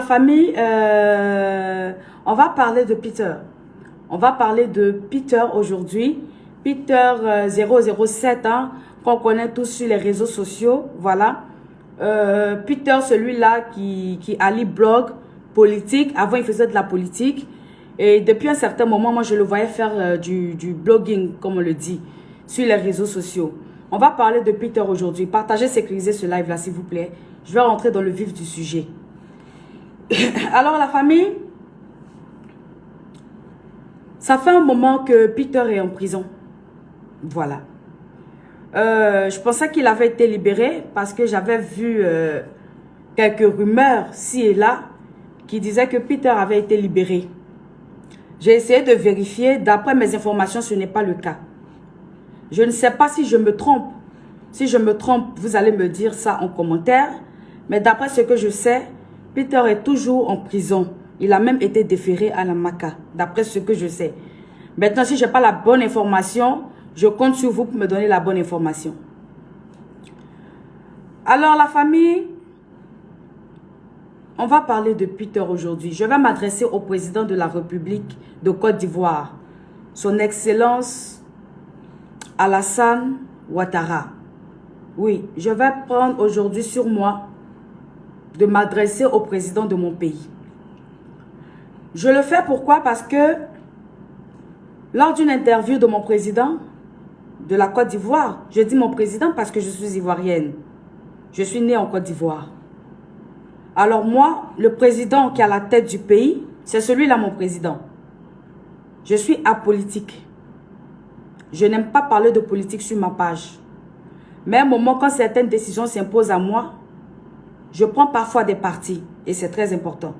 famille, on va parler de Peter. On va parler de Peter aujourd'hui. Peter 007, hein, qu'on connaît tous sur les réseaux sociaux. Voilà. Peter, celui-là qui allie blog, politique. Avant, il faisait de la politique. Et depuis un certain moment, moi, je le voyais faire du blogging, comme on le dit, sur les réseaux sociaux. On va parler de Peter aujourd'hui. Partagez, sécurisez ce live-là, s'il vous plaît. Je vais rentrer dans le vif du sujet. Alors, la famille, ça fait un moment que Peter est en prison. Voilà. Je pensais qu'il avait été libéré parce que j'avais vu quelques rumeurs, ci et là, qui disaient que Peter avait été libéré. J'ai essayé de vérifier. D'après mes informations, ce n'est pas le cas. Je ne sais pas si je me trompe. Si je me trompe, vous allez me dire ça en commentaire. Mais d'après ce que je sais, Peter est toujours en prison. Il a même été déféré à la Maka, d'après ce que je sais. Maintenant, si je n'ai pas la bonne information, je compte sur vous pour me donner la bonne information. Alors, la famille, on va parler de Peter aujourd'hui. Je vais m'adresser au président de la République de Côte d'Ivoire, son Excellence Alassane Ouattara. Oui, je vais prendre aujourd'hui sur moi de m'adresser au président de mon pays. Je le fais pourquoi? Parce que lors d'une interview de mon président de la Côte d'Ivoire, je dis mon président parce que je suis ivoirienne. Je suis née en Côte d'Ivoire. Alors moi, le président qui est à la tête du pays, c'est celui-là mon président. Je suis apolitique. Je n'aime pas parler de politique sur ma page. Mais à un moment, quand certaines décisions s'imposent à moi, je prends parfois des partis et c'est très important.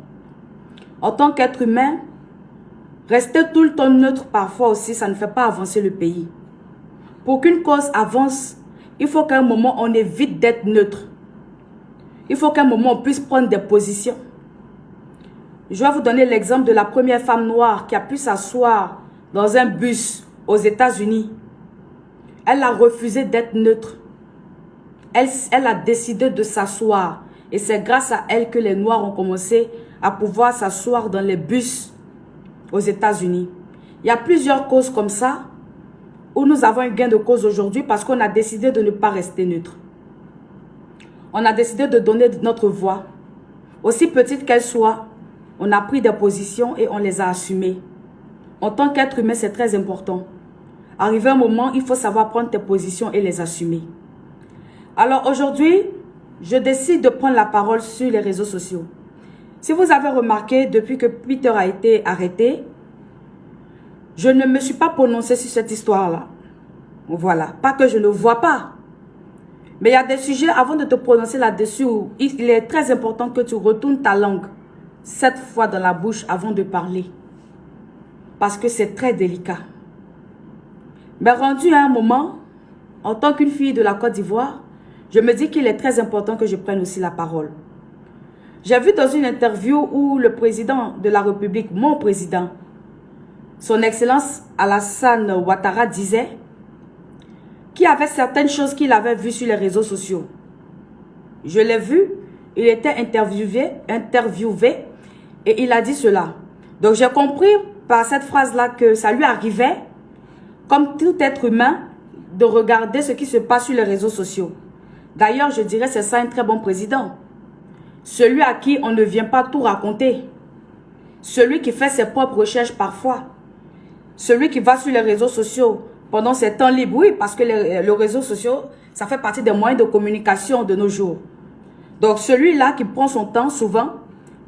En tant qu'être humain, rester tout le temps neutre parfois aussi, ça ne fait pas avancer le pays. Pour qu'une cause avance, il faut qu'à un moment, on évite d'être neutre. Il faut qu'à un moment, on puisse prendre des positions. Je vais vous donner l'exemple de la première femme noire qui a pu s'asseoir dans un bus aux États-Unis. Elle a refusé d'être neutre. Elle a décidé de s'asseoir. Et c'est grâce à elle que les Noirs ont commencé à pouvoir s'asseoir dans les bus aux États-Unis. Il y a plusieurs causes comme ça où nous avons un gain de cause aujourd'hui parce qu'on a décidé de ne pas rester neutre. On a décidé de donner notre voix. Aussi petite qu'elle soit, on a pris des positions et on les a assumées. En tant qu'être humain, c'est très important. Arrivé un moment, il faut savoir prendre tes positions et les assumer. Alors aujourd'hui, je décide de prendre la parole sur les réseaux sociaux. Si vous avez remarqué, depuis que Peter a été arrêté, je ne me suis pas prononcée sur cette histoire-là. Voilà, pas que je ne vois pas. Mais il y a des sujets, avant de te prononcer là-dessus, il est très important que tu retournes ta langue 7 fois dans la bouche avant de parler. Parce que c'est très délicat. Mais rendu à un moment, en tant qu'une fille de la Côte d'Ivoire, je me dis qu'il est très important que je prenne aussi la parole. J'ai vu dans une interview où le président de la République, mon président, son Excellence Alassane Ouattara disait qu'il y avait certaines choses qu'il avait vues sur les réseaux sociaux. Je l'ai vu, il était interviewé et il a dit cela. Donc j'ai compris par cette phrase-là que ça lui arrivait, comme tout être humain, de regarder ce qui se passe sur les réseaux sociaux. D'ailleurs, je dirais que c'est ça un très bon président. Celui à qui on ne vient pas tout raconter. Celui qui fait ses propres recherches parfois. Celui qui va sur les réseaux sociaux pendant ses temps libres. Oui, parce que les réseaux sociaux, ça fait partie des moyens de communication de nos jours. Donc celui-là qui prend son temps souvent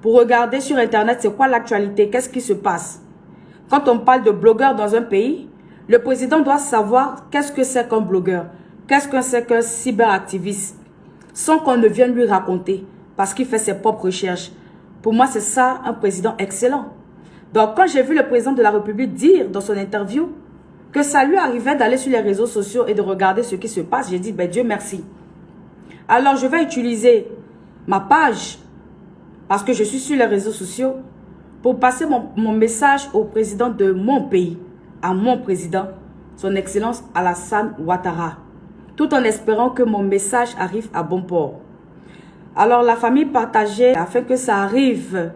pour regarder sur Internet c'est quoi l'actualité, qu'est-ce qui se passe. Quand on parle de blogueurs dans un pays, le président doit savoir qu'est-ce que c'est qu'un blogueur, qu'est-ce que c'est qu'un cyberactiviste, sans qu'on ne vienne lui raconter, parce qu'il fait ses propres recherches. Pour moi, c'est ça un président excellent. Donc, quand j'ai vu le président de la République dire dans son interview que ça lui arrivait d'aller sur les réseaux sociaux et de regarder ce qui se passe, j'ai dit, ben Dieu merci. Alors, je vais utiliser ma page, parce que je suis sur les réseaux sociaux, pour passer mon message au président de mon pays, à mon président, son Excellence Alassane Ouattara, tout en espérant que mon message arrive à bon port. Alors la famille partagée afin que ça arrive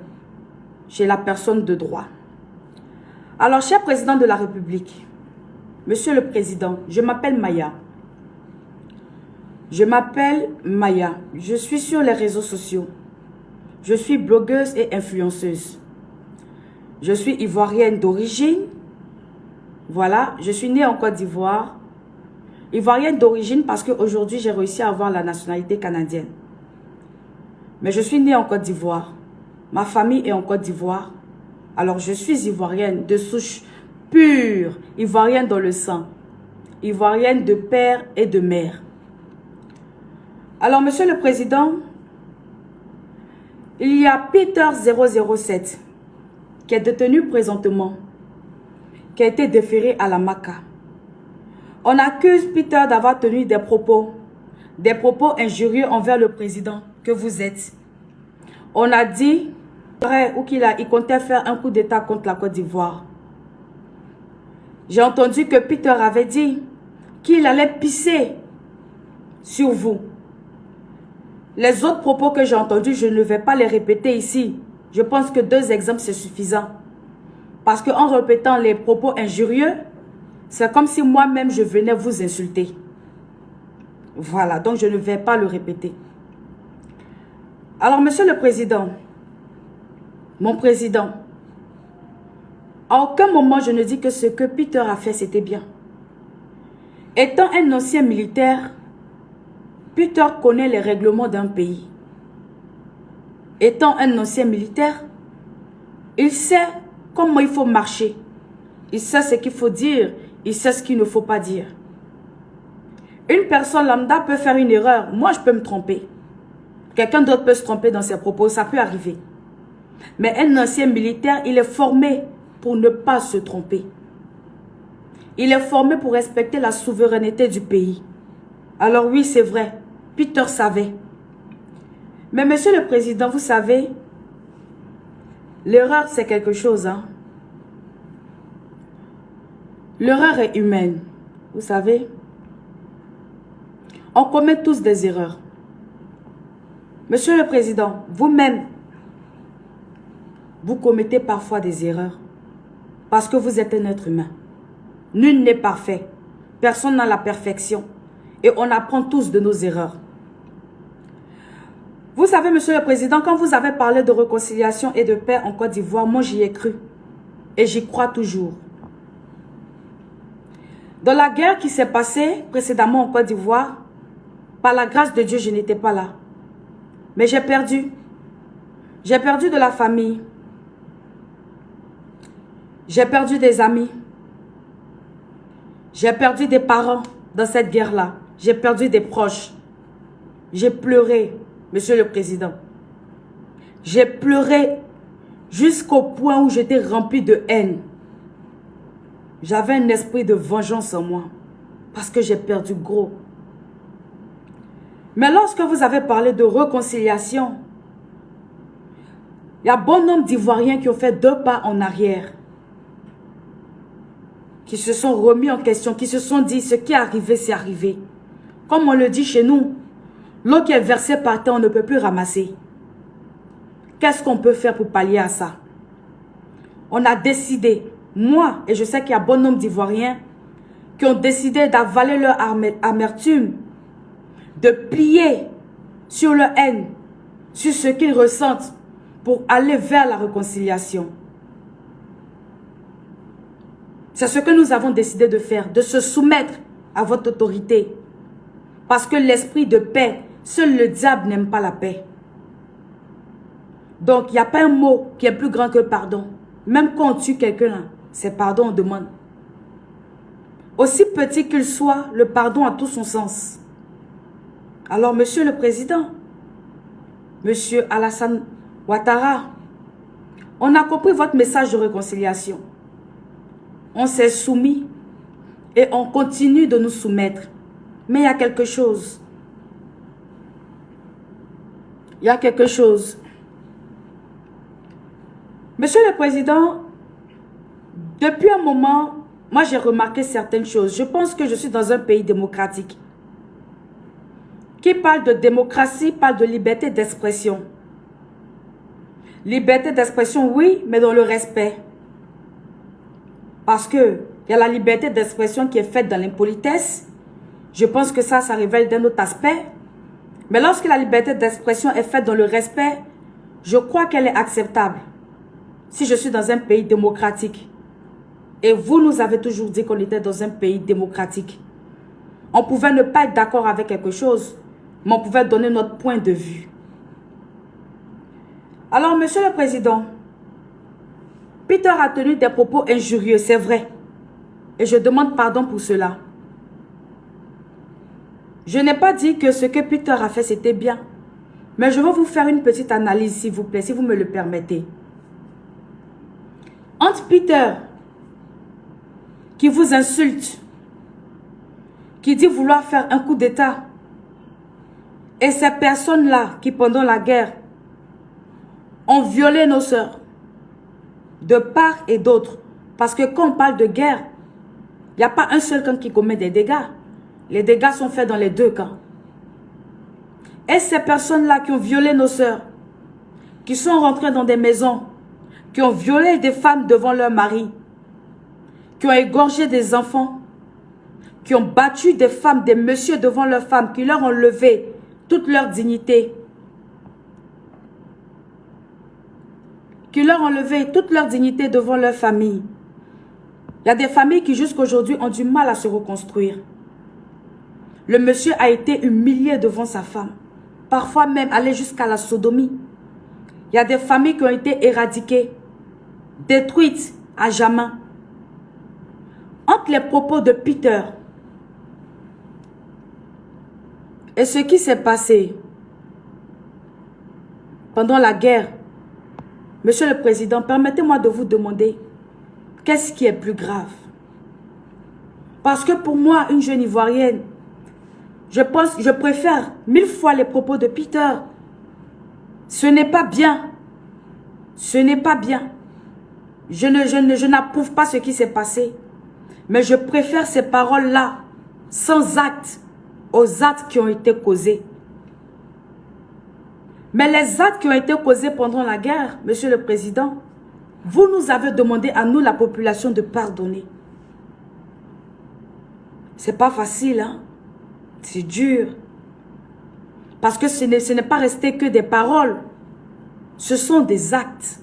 chez la personne de droit. Alors, cher président de la République, monsieur le président, je m'appelle Maya. Je m'appelle Maya. Je suis sur les réseaux sociaux. Je suis blogueuse et influenceuse. Je suis ivoirienne d'origine. Voilà, je suis née en Côte d'Ivoire. Ivoirienne d'origine parce qu'aujourd'hui, j'ai réussi à avoir la nationalité canadienne. Mais je suis née en Côte d'Ivoire. Ma famille est en Côte d'Ivoire. Alors, je suis ivoirienne de souche pure, ivoirienne dans le sang. Ivoirienne de père et de mère. Alors, monsieur le président, il y a Peter 007 qui est détenu présentement, qui a été déféré à la MACA. On accuse Peter d'avoir tenu des propos injurieux envers le président que vous êtes. On a dit ou il comptait faire un coup d'État contre la Côte d'Ivoire. J'ai entendu que Peter avait dit qu'il allait pisser sur vous. Les autres propos que j'ai entendus, je ne vais pas les répéter ici. Je pense que 2 exemples, c'est suffisant. Parce qu'en répétant les propos injurieux, c'est comme si moi-même je venais vous insulter. Voilà, donc je ne vais pas le répéter. Alors, monsieur le président, mon président, à aucun moment je ne dis que ce que Peter a fait, c'était bien. Étant un ancien militaire, Peter connaît les règlements d'un pays. Étant un ancien militaire, il sait comment il faut marcher. Il sait ce qu'il faut dire, il sait ce qu'il ne faut pas dire. Une personne lambda peut faire une erreur, moi je peux me tromper. Quelqu'un d'autre peut se tromper dans ses propos, ça peut arriver. Mais un ancien militaire, il est formé pour ne pas se tromper. Il est formé pour respecter la souveraineté du pays. Alors oui, c'est vrai, Peter savait. Mais monsieur le président, vous savez, l'erreur c'est quelque chose. Hein? L'erreur est humaine, vous savez. On commet tous des erreurs. Monsieur le président, vous-même, vous commettez parfois des erreurs parce que vous êtes un être humain. Nul n'est parfait. Personne n'a la perfection. Et on apprend tous de nos erreurs. Vous savez, monsieur le président, quand vous avez parlé de réconciliation et de paix en Côte d'Ivoire, moi j'y ai cru. Et j'y crois toujours. Dans la guerre qui s'est passée précédemment en Côte d'Ivoire, par la grâce de Dieu, je n'étais pas là. Mais j'ai perdu. J'ai perdu de la famille. J'ai perdu des amis. J'ai perdu des parents dans cette guerre-là. J'ai perdu des proches. J'ai pleuré, monsieur le président. J'ai pleuré jusqu'au point où j'étais rempli de haine. J'avais un esprit de vengeance en moi. Parce que j'ai perdu gros. Mais lorsque vous avez parlé de réconciliation, il y a bon nombre d'Ivoiriens qui ont fait 2 pas en arrière. Qui se sont remis en question, qui se sont dit ce qui est arrivé, c'est arrivé. Comme on le dit chez nous, l'eau qui est versée par terre, on ne peut plus ramasser. Qu'est-ce qu'on peut faire pour pallier à ça? On a décidé, moi, et je sais qu'il y a bon nombre d'Ivoiriens qui ont décidé d'avaler leur amertume, de plier sur leur haine, sur ce qu'ils ressentent pour aller vers la réconciliation. C'est ce que nous avons décidé de faire, de se soumettre à votre autorité. Parce que l'esprit de paix, seul le diable n'aime pas la paix. Donc, il n'y a pas un mot qui est plus grand que pardon. Même quand on tue quelqu'un, c'est pardon on demande. Aussi petit qu'il soit, le pardon a tout son sens. Alors, monsieur le président, monsieur Alassane Ouattara, on a compris votre message de réconciliation. On s'est soumis et on continue de nous soumettre. Mais il y a quelque chose. Il y a quelque chose. Monsieur le président, depuis un moment, moi j'ai remarqué certaines choses. Je pense que je suis dans un pays démocratique. Qui parle de démocratie, parle de liberté d'expression. Liberté d'expression, oui, mais dans le respect. Parce que il y a la liberté d'expression qui est faite dans l'impolitesse. Je pense que ça révèle d'un autre aspect. Mais lorsque la liberté d'expression est faite dans le respect, je crois qu'elle est acceptable. Si je suis dans un pays démocratique, et vous nous avez toujours dit qu'on était dans un pays démocratique, on pouvait ne pas être d'accord avec quelque chose, mais on pouvait donner notre point de vue. Alors, Monsieur le Président, Peter a tenu des propos injurieux, c'est vrai. Et je demande pardon pour cela. Je n'ai pas dit que ce que Peter a fait, c'était bien. Mais je vais vous faire une petite analyse, s'il vous plaît, si vous me le permettez. Entre Peter, qui vous insulte, qui dit vouloir faire un coup d'État, et ces personnes-là qui, pendant la guerre, ont violé nos sœurs, de part et d'autre. Parce que quand on parle de guerre, il n'y a pas un seul camp qui commet des dégâts. Les dégâts sont faits dans les deux camps. Et ces personnes-là qui ont violé nos sœurs, qui sont rentrées dans des maisons, qui ont violé des femmes devant leur mari, qui ont égorgé des enfants, qui ont battu des femmes, des messieurs devant leurs femmes, qui leur ont levé toute leur dignité, devant leur famille. Il y a des familles qui jusqu'à aujourd'hui ont du mal à se reconstruire. Le monsieur a été humilié devant sa femme, parfois même allé jusqu'à la sodomie. Il y a des familles qui ont été éradiquées, détruites à jamais. Entre les propos de Peter et ce qui s'est passé pendant la guerre, Monsieur le Président, permettez-moi de vous demander, qu'est-ce qui est plus grave? Parce que pour moi, une jeune Ivoirienne, je préfère 1000 fois les propos de Peter. Ce n'est pas bien. Ce n'est pas bien. Je n'approuve pas ce qui s'est passé. Mais je préfère ces paroles-là, sans acte, aux actes qui ont été causés. Mais les actes qui ont été causés pendant la guerre, Monsieur le Président, vous nous avez demandé à nous, la population, de pardonner. C'est pas facile, hein? C'est dur. Parce que ce n'est pas resté que des paroles. Ce sont des actes.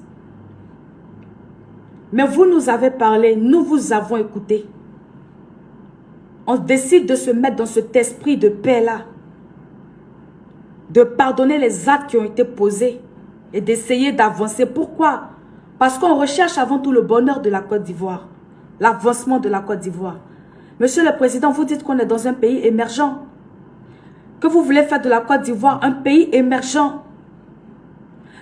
Mais vous nous avez parlé, nous vous avons écouté. On décide de se mettre dans cet esprit de paix-là. De pardonner les actes qui ont été posés. Et d'essayer d'avancer. Pourquoi? Parce qu'on recherche avant tout le bonheur de la Côte d'Ivoire. L'avancement de la Côte d'Ivoire. Monsieur le Président, vous dites qu'on est dans un pays émergent. Que vous voulez faire de la Côte d'Ivoire un pays émergent.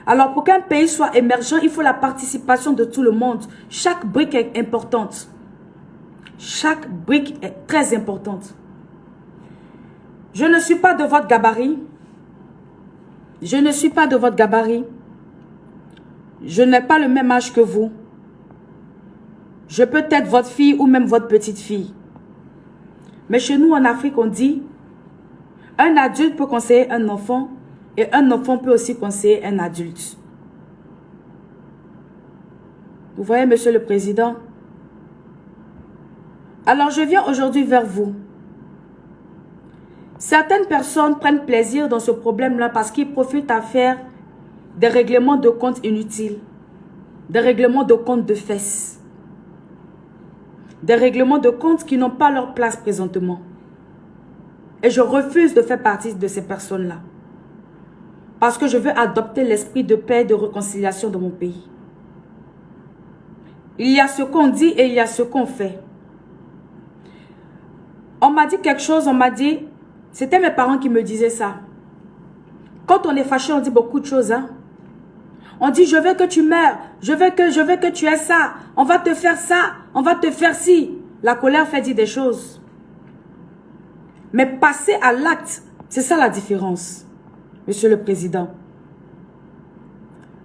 Alors pour qu'un pays soit émergent, il faut la participation de tout le monde. Chaque brique est importante. Chaque brique est très importante. Je ne suis pas de votre gabarit. Je ne suis pas de votre gabarit. Je n'ai pas le même âge que vous. Je peux être votre fille ou même votre petite fille. Mais chez nous en Afrique, on dit, un adulte peut conseiller un enfant et un enfant peut aussi conseiller un adulte. Vous voyez, Monsieur le Président? Alors, je viens aujourd'hui vers vous. Certaines personnes prennent plaisir dans ce problème-là parce qu'ils profitent à faire des règlements de compte inutiles, des règlements de compte de fesses, des règlements de compte qui n'ont pas leur place présentement. Et je refuse de faire partie de ces personnes-là. Parce que je veux adopter l'esprit de paix et de réconciliation dans mon pays. Il y a ce qu'on dit et il y a ce qu'on fait. On m'a dit quelque chose, on m'a dit... C'était mes parents qui me disaient ça. Quand on est fâché, on dit beaucoup de choses. Hein? On dit, je veux que tu meurs. Je veux que tu aies ça. On va te faire ça. On va te faire ci. La colère fait dire des choses. Mais passer à l'acte, c'est ça la différence, Monsieur le Président.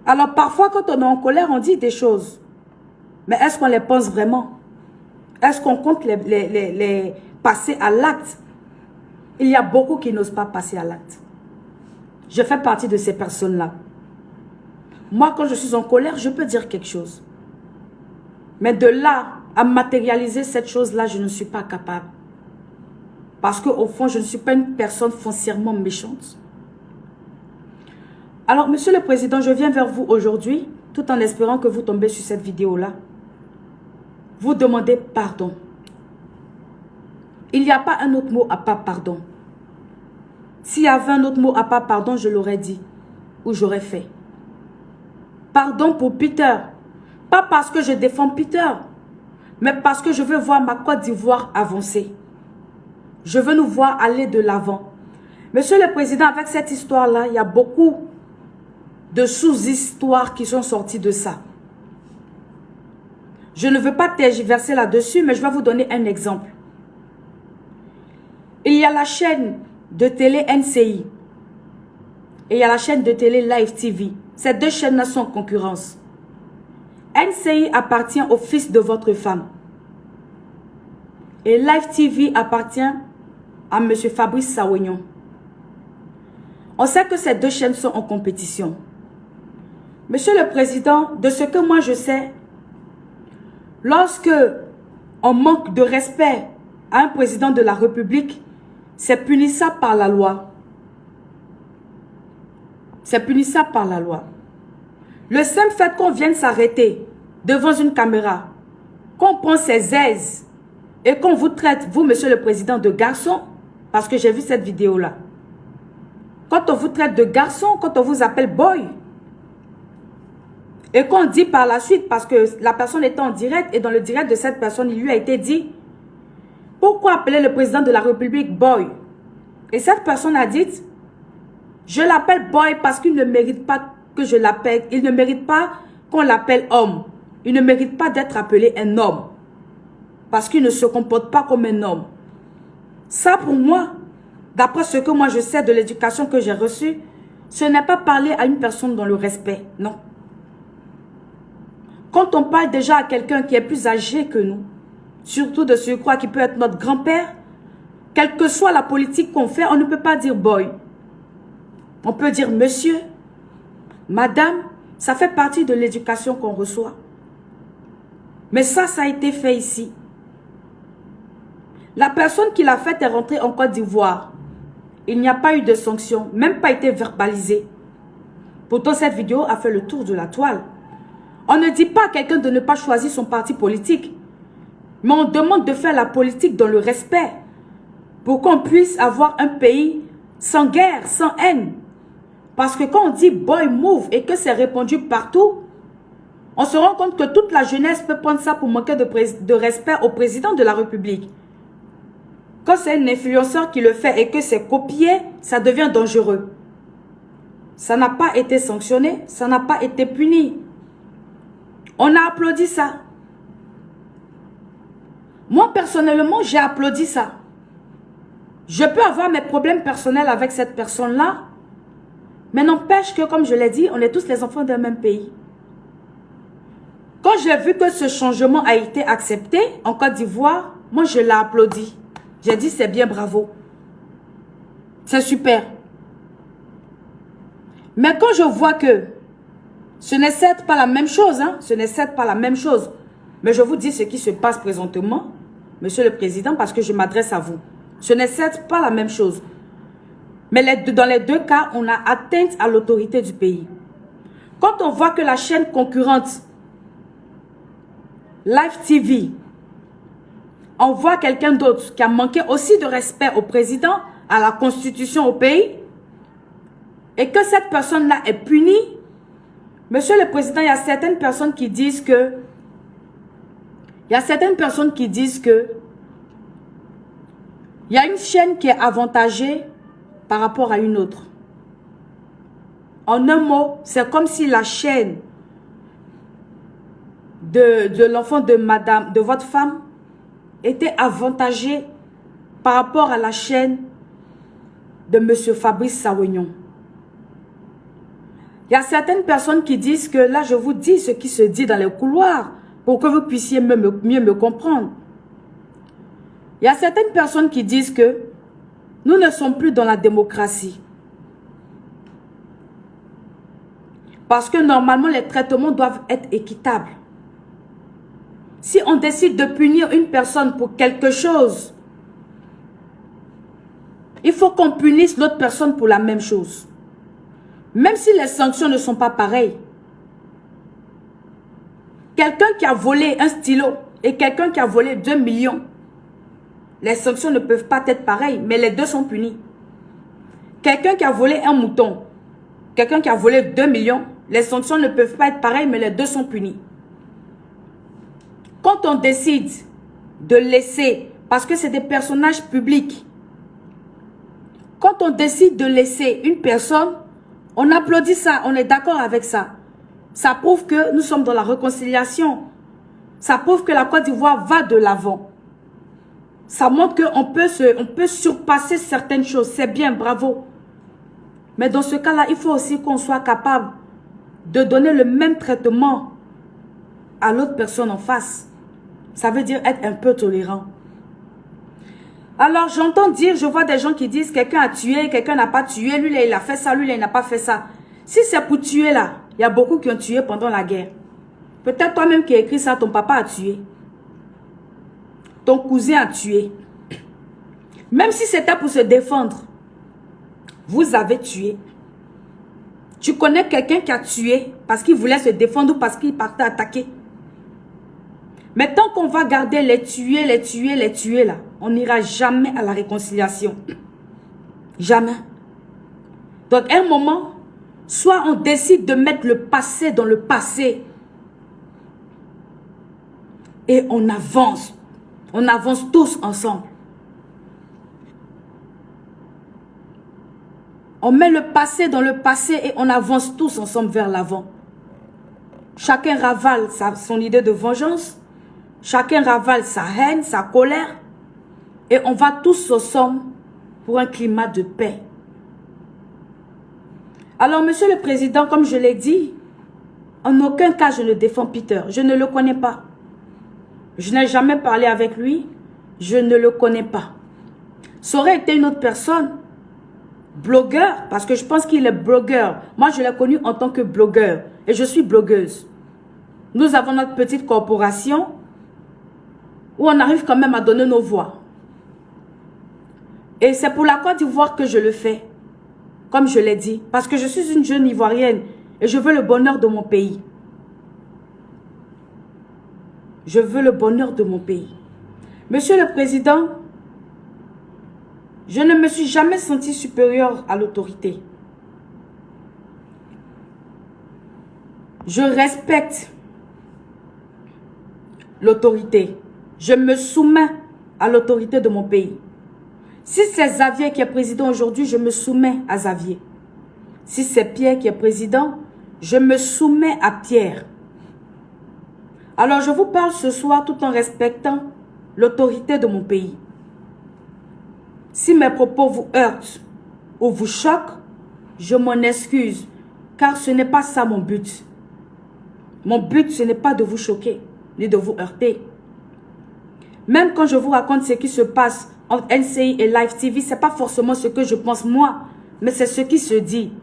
Alors parfois, quand on est en colère, on dit des choses. Mais est-ce qu'on les pense vraiment? Est-ce qu'on compte les passer à l'acte? il y a beaucoup qui n'osent pas passer à l'acte. Je fais partie de ces personnes-là. Moi, quand je suis en colère, je peux dire quelque chose. Mais de là à matérialiser cette chose-là, je ne suis pas capable. Parce qu'au fond, je ne suis pas une personne foncièrement méchante. Alors, Monsieur le Président, je viens vers vous aujourd'hui, tout en espérant que vous tombez sur cette vidéo-là. Vous demandez pardon. Il n'y a pas un autre mot à part pardon. S'il y avait un autre mot à part pardon, je l'aurais dit. Ou j'aurais fait. Pardon pour Peter. Pas parce que je défends Peter, mais parce que je veux voir ma Côte d'Ivoire avancer. Je veux nous voir aller de l'avant. Monsieur le Président, avec cette histoire-là, il y a beaucoup de sous-histoires qui sont sorties de ça. Je ne veux pas tergiverser là-dessus, mais je vais vous donner un exemple. Il y a la chaîne de télé NCI et il y a la chaîne de télé Live TV. Ces deux chaînes-là sont en concurrence. NCI appartient au fils de votre femme. Et Live TV appartient à M. Fabrice Sawignon. On sait que ces deux chaînes sont en compétition. Monsieur le Président, de ce que moi je sais, lorsque on manque de respect à un président de la République, c'est punissable par la loi. C'est punissable par la loi. Le simple fait qu'on vienne s'arrêter devant une caméra, qu'on prend ses aises et qu'on vous traite, vous, Monsieur le Président, de garçon, parce que j'ai vu cette vidéo-là. Quand on vous traite de garçon, quand on vous appelle boy, et qu'on dit par la suite, parce que la personne était en direct, et dans le direct de cette personne, il lui a été dit, pourquoi appeler le président de la République boy? Et cette personne a dit, je l'appelle boy parce qu'il ne mérite pas que je l'appelle, il ne mérite pas qu'on l'appelle homme. Il ne mérite pas d'être appelé un homme. Parce qu'il ne se comporte pas comme un homme. Ça pour moi, d'après ce que moi je sais de l'éducation que j'ai reçue, ce n'est pas parler à une personne dans le respect, non. Quand on parle déjà à quelqu'un qui est plus âgé que nous, surtout de surcroît qui peut être notre grand-père, quelle que soit la politique qu'on fait, on ne peut pas dire boy. On peut dire monsieur, madame, ça fait partie de l'éducation qu'on reçoit. Mais ça a été fait ici. La personne qui l'a fait est rentrée en Côte d'Ivoire. Il n'y a pas eu de sanction, même pas été verbalisé. Pourtant, cette vidéo a fait le tour de la toile. On ne dit pas à quelqu'un de ne pas choisir son parti politique. Mais on demande de faire la politique dans le respect. Pour qu'on puisse avoir un pays sans guerre, sans haine. Parce que quand on dit boy move et que c'est répandu partout, on se rend compte que toute la jeunesse peut prendre ça pour manquer de respect au président de la République. Quand c'est un influenceur qui le fait et que c'est copié, ça devient dangereux. Ça n'a pas été sanctionné, ça n'a pas été puni. On a applaudi ça. Moi, personnellement, j'ai applaudi ça. Je peux avoir mes problèmes personnels avec cette personne-là, mais n'empêche que, comme je l'ai dit, on est tous les enfants d'un même pays. Quand j'ai vu que ce changement a été accepté en Côte d'Ivoire, moi, je l'ai applaudi. J'ai dit, c'est bien, bravo. C'est super. Mais quand je vois que ce n'est certes pas la même chose, hein, ce n'est certes pas la même chose, mais je vous dis ce qui se passe présentement, Monsieur le Président, parce que je m'adresse à vous. Ce n'est certes pas la même chose. Mais dans les deux cas, on a atteinte à l'autorité du pays. Quand on voit que la chaîne concurrente, Live TV, on voit quelqu'un d'autre qui a manqué aussi de respect au président, à la constitution au pays, et que cette personne-là est punie, Monsieur le Président, il y a certaines personnes qui disent que, il y a une chaîne qui est avantagée par rapport à une autre. En un mot, c'est comme si la chaîne de l'enfant de votre femme était avantagée par rapport à la chaîne de M. Fabrice Sawignon. Il y a certaines personnes qui disent que, là je vous dis ce qui se dit dans les couloirs pour que vous puissiez mieux me comprendre. Il y a certaines personnes qui disent que Nous ne sommes plus dans la démocratie. Parce que normalement, les traitements doivent être équitables. Si on décide de punir une personne pour quelque chose, il faut qu'on punisse l'autre personne pour la même chose. Même si les sanctions ne sont pas pareilles. Quelqu'un qui a volé un stylo et quelqu'un qui a volé 2 millions, les sanctions ne peuvent pas être pareilles, mais les deux sont punis. Quelqu'un qui a volé un mouton, quelqu'un qui a volé 2 millions, les sanctions ne peuvent pas être pareilles, mais les deux sont punis. Quand on décide de laisser, parce que c'est des personnages publics, quand on décide de laisser une personne, on applaudit ça, on est d'accord avec ça. Ça prouve que nous sommes dans la réconciliation. Ça prouve que la Côte d'Ivoire va de l'avant. Ça montre qu'on peut surpasser certaines choses. C'est bien, bravo. Mais dans ce cas-là, il faut aussi qu'on soit capable de donner le même traitement à l'autre personne en face. Ça veut dire être un peu tolérant. Alors, j'entends dire, je vois des gens qui disent quelqu'un a tué, quelqu'un n'a pas tué, lui, là, il a fait ça, lui, là, il n'a pas fait ça. Si c'est pour tuer, là, il y a beaucoup qui ont tué pendant la guerre. Peut-être toi-même qui as écrit ça, ton papa a tué. Ton cousin a tué. Même si c'était pour se défendre, vous avez tué. Tu connais quelqu'un qui a tué parce qu'il voulait se défendre ou parce qu'il partait attaquer. Mais tant qu'on va garder les tuer là, on n'ira jamais à la réconciliation. Jamais. Donc, à un moment, soit on décide de mettre le passé dans le passé et on avance. On avance tous ensemble. On met le passé dans le passé et on avance tous ensemble vers l'avant. Chacun ravale son idée de vengeance. Chacun ravale sa haine, sa colère. Et on va tous ensemble pour un climat de paix. Alors, Monsieur le Président, comme je l'ai dit, en aucun cas je ne défends Peter. Je ne le connais pas. Je n'ai jamais parlé avec lui. Je ne le connais pas. Ça aurait été une autre personne. Blogueur, parce que je pense qu'il est blogueur. Moi, je l'ai connu en tant que blogueur. Et je suis blogueuse. Nous avons notre petite corporation où on arrive quand même à donner nos voix. Et c'est pour la Côte d'Ivoire que je le fais. Comme je l'ai dit. Parce que je suis une jeune Ivoirienne. Et je veux le bonheur de mon pays. Je veux le bonheur de mon pays. Monsieur le Président, je ne me suis jamais sentie supérieure à l'autorité. Je respecte l'autorité. Je me soumets à l'autorité de mon pays. Si c'est Xavier qui est président aujourd'hui, je me soumets à Xavier. Si c'est Pierre qui est président, je me soumets à Pierre. Alors je vous parle ce soir tout en respectant l'autorité de mon pays. Si mes propos vous heurtent ou vous choquent, je m'en excuse, car ce n'est pas ça mon but. Mon but, ce n'est pas de vous choquer, ni de vous heurter. Même quand je vous raconte ce qui se passe entre NCI et Live TV, ce n'est pas forcément ce que je pense moi, mais c'est ce qui se dit.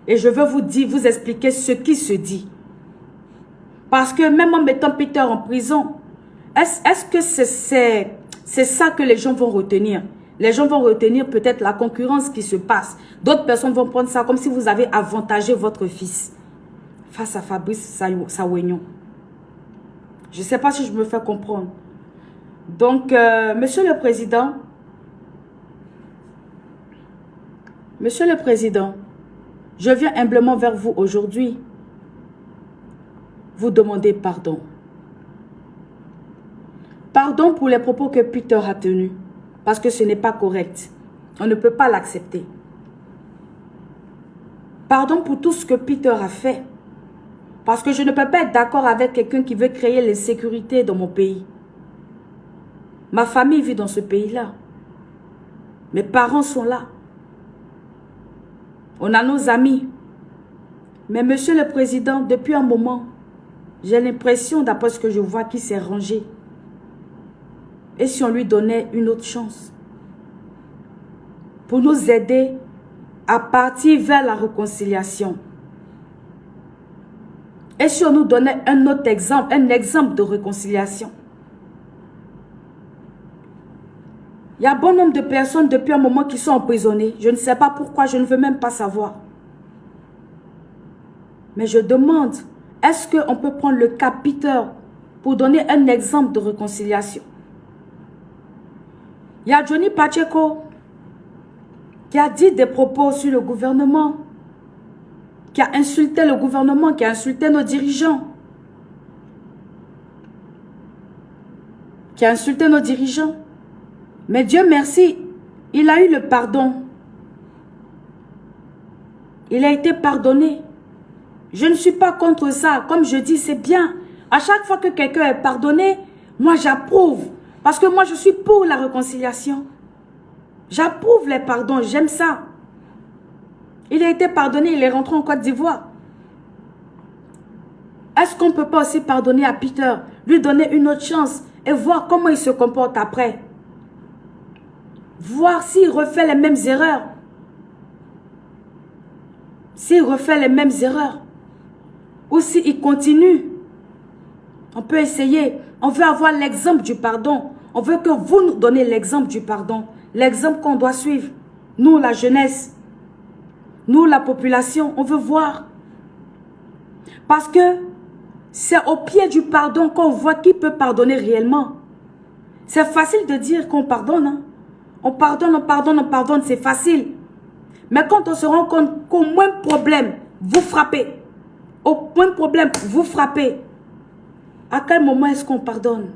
Et je veux vous expliquer ce qui se dit. Parce que même en mettant Peter en prison, est-ce que c'est ça que les gens vont retenir? Les gens vont retenir peut-être la concurrence qui se passe. D'autres personnes vont prendre ça comme si vous avez avantagé votre fils face à Fabrice Sawegnon. Je ne sais pas si je me fais comprendre. Donc, Monsieur le Président, je viens humblement vers vous aujourd'hui vous demander pardon. Pardon pour les propos que Peter a tenus. Parce que ce n'est pas correct. On ne peut pas l'accepter. Pardon pour tout ce que Peter a fait. Parce que je ne peux pas être d'accord avec quelqu'un qui veut créer l'insécurité dans mon pays. Ma famille vit dans ce pays-là. Mes parents sont là. On a nos amis. Mais Monsieur le Président, depuis un moment, j'ai l'impression, d'après ce que je vois, qu'il s'est rangé. Et si on lui donnait une autre chance? pour nous aider à partir vers la réconciliation. Et si on nous donnait un autre exemple, un exemple de réconciliation. Il y a bon nombre de personnes depuis un moment qui sont emprisonnées. Je ne sais pas pourquoi, je ne veux même pas savoir. Mais je demande, est-ce qu'on peut prendre le cas Peter pour donner un exemple de réconciliation? Il y a Johnny Pacheco qui a dit des propos sur le gouvernement, qui a insulté le gouvernement, qui a insulté nos dirigeants. Mais Dieu merci, il a eu le pardon. Il a été pardonné. Je ne suis pas contre ça. Comme je dis, c'est bien. À chaque fois que quelqu'un est pardonné, moi j'approuve. Parce que moi je suis pour la réconciliation. J'approuve les pardons, j'aime ça. Il a été pardonné, il est rentré en Côte d'Ivoire. Est-ce qu'on ne peut pas aussi pardonner à Peter, lui donner une autre chance et voir comment il se comporte après? Voir s'il refait les mêmes erreurs. S'il refait les mêmes erreurs. Ou s'il continue. On peut essayer. On veut avoir l'exemple du pardon. On veut que vous nous donnez l'exemple du pardon. L'exemple qu'on doit suivre. Nous, la jeunesse. Nous, la population. On veut voir. Parce que c'est au pied du pardon qu'on voit qui peut pardonner réellement. C'est facile de dire qu'on pardonne. Hein? On pardonne, c'est facile. Mais quand on se rend compte qu'au moins problème, vous frappez. Au moins problème, vous frappez. À quel moment est-ce qu'on pardonne?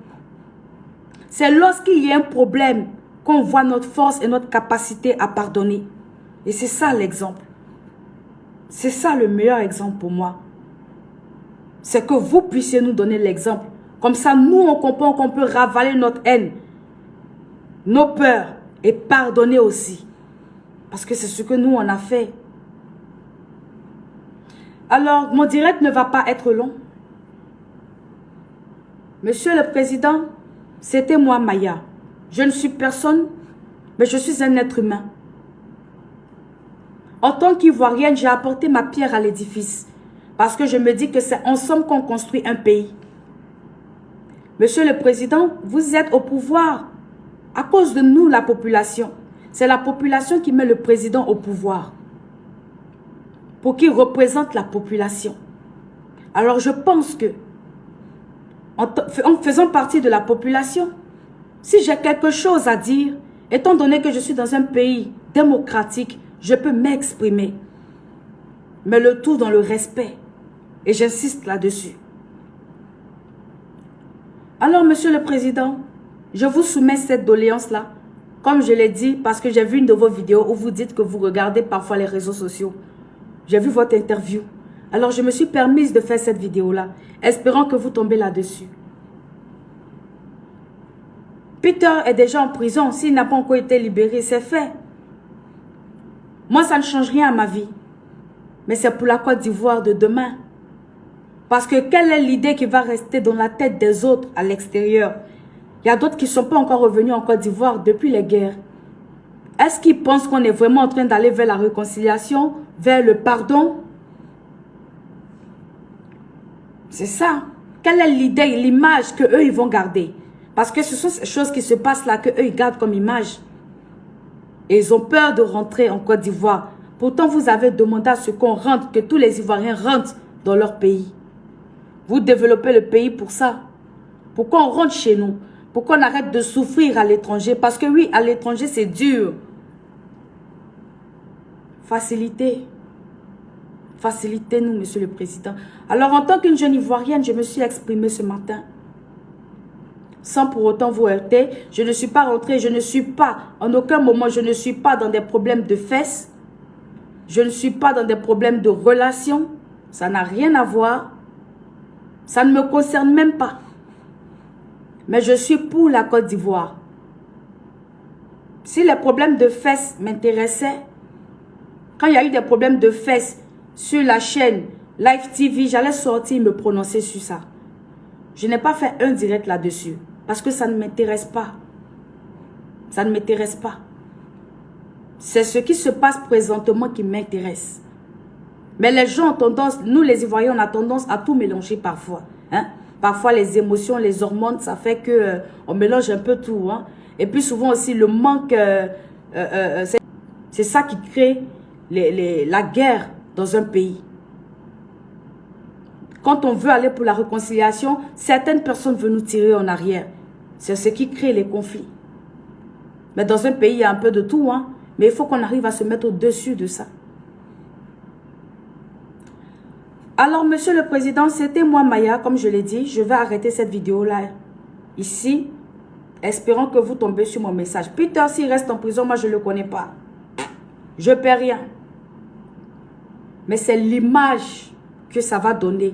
C'est lorsqu'il y a un problème qu'on voit notre force et notre capacité à pardonner. Et c'est ça l'exemple. C'est ça le meilleur exemple pour moi. C'est que vous puissiez nous donner l'exemple. Comme ça, nous, on comprend qu'on peut ravaler notre haine, nos peurs et pardonner aussi. Parce que c'est ce que nous, on a fait. Alors, mon direct ne va pas être long. Monsieur le Président, c'était moi, Maya. Je ne suis personne, mais je suis un être humain. En tant qu'Ivoirienne, j'ai apporté ma pierre à l'édifice. Parce que je me dis que c'est ensemble qu'on construit un pays. Monsieur le Président, vous êtes au pouvoir à cause de nous, la population. C'est la population qui met le président au pouvoir. Pour qu'il représente la population. Alors je pense que, en faisant partie de la population, si j'ai quelque chose à dire, étant donné que je suis dans un pays démocratique, je peux m'exprimer. Mais le tout dans le respect. Et j'insiste là-dessus. Alors, Monsieur le Président, je vous soumets cette doléance-là. Comme je l'ai dit, parce que j'ai vu une de vos vidéos où vous dites que vous regardez parfois les réseaux sociaux. J'ai vu votre interview. Alors, je me suis permise de faire cette vidéo-là, espérant que vous tombez là-dessus. Peter est déjà en prison. S'il n'a pas encore été libéré, c'est fait. Moi, ça ne change rien à ma vie. Mais c'est pour la Côte d'Ivoire de demain. Parce que quelle est l'idée qui va rester dans la tête des autres à l'extérieur? Il y a d'autres qui ne sont pas encore revenus en Côte d'Ivoire depuis les guerres. Est-ce qu'ils pensent qu'on est vraiment en train d'aller vers la réconciliation, vers le pardon? C'est ça. Quelle est l'idée, l'image qu'eux ils vont garder? Parce que ce sont ces choses qui se passent là qu'eux ils gardent comme image. Et ils ont peur de rentrer en Côte d'Ivoire. Pourtant, vous avez demandé à ce qu'on rentre, que tous les Ivoiriens rentrent dans leur pays. Vous développez le pays pour ça. Pourquoi on rentre chez nous? Pourquoi on arrête de souffrir à l'étranger? Parce que oui, à l'étranger, c'est dur. Facilitez. Facilitez-nous, Monsieur le Président. Alors, en tant qu'une jeune Ivoirienne, je me suis exprimée ce matin. Sans pour autant vous heurter. Je ne suis pas rentrée, je ne suis pas, en aucun moment, je ne suis pas dans des problèmes de fesses. Je ne suis pas dans des problèmes de relations. Ça n'a rien à voir. Ça ne me concerne même pas. Mais je suis pour la Côte d'Ivoire. Si les problèmes de fesses m'intéressaient, quand il y a eu des problèmes de fesses sur la chaîne Live TV, j'allais sortir me prononcer sur ça. Je n'ai pas fait un direct là-dessus. Parce que ça ne m'intéresse pas. Ça ne m'intéresse pas. C'est ce qui se passe présentement qui m'intéresse. Mais les gens ont tendance, nous les Ivoiriens, on a tendance à tout mélanger parfois. Hein? Parfois les émotions, les hormones, ça fait que on mélange un peu tout. Hein? Et puis souvent aussi le manque, c'est ça qui crée la guerre dans un pays. Quand on veut aller pour la réconciliation, certaines personnes veulent nous tirer en arrière. C'est ce qui crée les conflits. Mais dans un pays, il y a un peu de tout. Hein? Mais il faut qu'on arrive à se mettre au-dessus de ça. Alors, Monsieur le Président, c'était moi, Maya, comme je l'ai dit. Je vais arrêter cette vidéo-là ici, espérant que vous tombez sur mon message. Peter, s'il reste en prison, moi, je ne le connais pas. Je ne perds rien. Mais c'est l'image que ça va donner,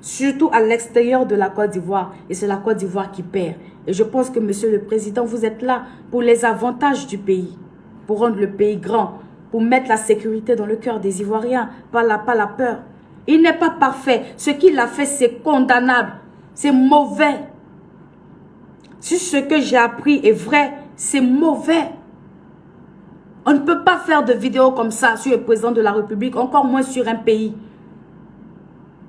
surtout à l'extérieur de la Côte d'Ivoire. Et c'est la Côte d'Ivoire qui perd. Et je pense que, Monsieur le Président, vous êtes là pour les avantages du pays, pour rendre le pays grand, pour mettre la sécurité dans le cœur des Ivoiriens, pas la peur. Il n'est pas parfait. Ce qu'il a fait, c'est condamnable. C'est mauvais. Si ce que j'ai appris est vrai, c'est mauvais. On ne peut pas faire de vidéos comme ça sur le président de la République, encore moins sur un pays.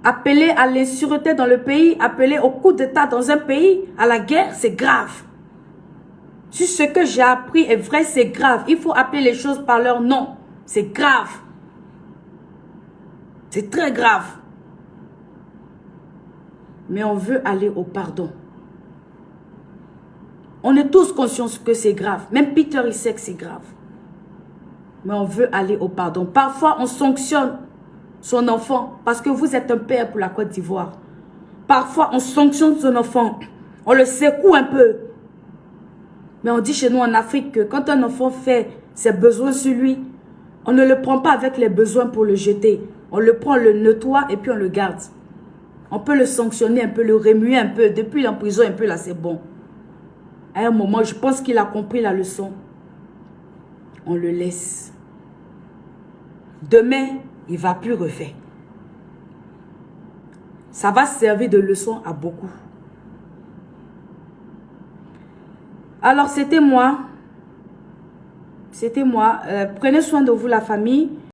Appeler à l'insécurité dans le pays, appeler au coup d'État dans un pays, à la guerre, c'est grave. Si ce que j'ai appris est vrai, c'est grave. Il faut appeler les choses par leur nom. C'est grave. C'est très grave. Mais on veut aller au pardon. On est tous conscients que c'est grave. Même Peter, il sait que c'est grave. Mais on veut aller au pardon. Parfois, on sanctionne son enfant parce que vous êtes un père pour la Côte d'Ivoire. Parfois, on sanctionne son enfant. On le secoue un peu. Mais on dit chez nous en Afrique que quand un enfant fait ses besoins sur lui, on ne le prend pas avec les besoins pour le jeter. On le prend, on le nettoie et puis on le garde. On peut le sanctionner un peu, le remuer un peu. Depuis en prison un peu, là, c'est bon. À un moment, je pense qu'il a compris la leçon. On le laisse. Demain, il ne va plus refaire. Ça va servir de leçon à beaucoup. Alors, c'était moi. C'était moi. Prenez soin de vous, la famille.